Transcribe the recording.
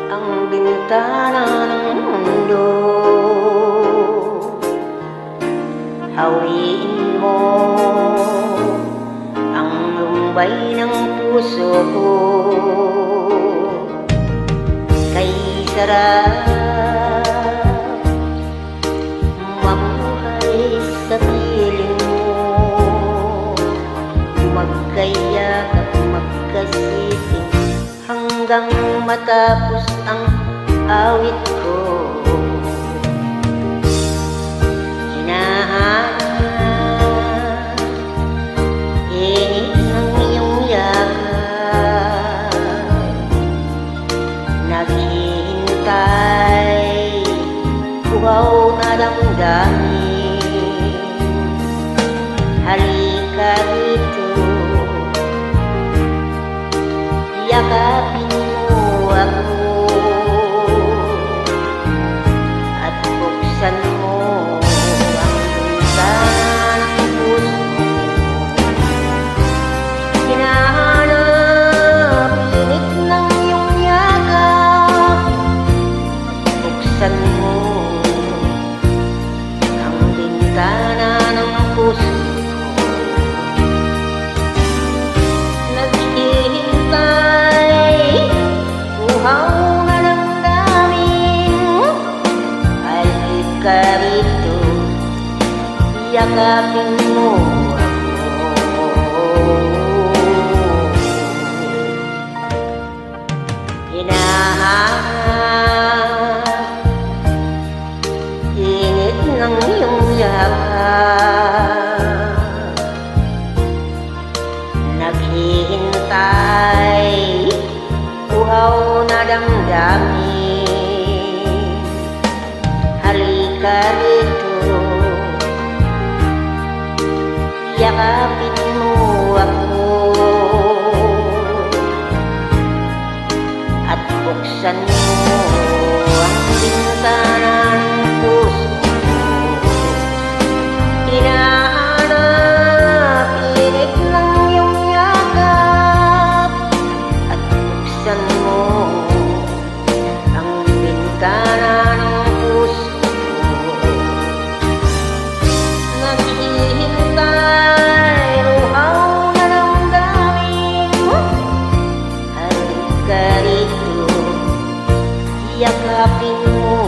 ang bintana ng mundo. Hawiin mo ang lumbay ng puso ko. Kay sarap mabuhay sa piling mo, magkayakap, magkasiting hanggang matapos ang awit ko. Hinahanap init ng iyong yakap, naghihintay uhaw na damdamin. Halika rito, yakapin mo ako at buksan mo ang bintana ng puso. Hinahanap init ng iyong yakap, buksan mo ang bintana ng puso. Rito, yakapin mo ako. Hinahanap init ng iyong yakap, naghihintay uhaw na damdamin. Halika rito, yakapin mo ako at buksan mo ang bintana ng puso. Hinahanap init ng iyong yakap at buksan mo ang bintana ng puso. Yakapin mo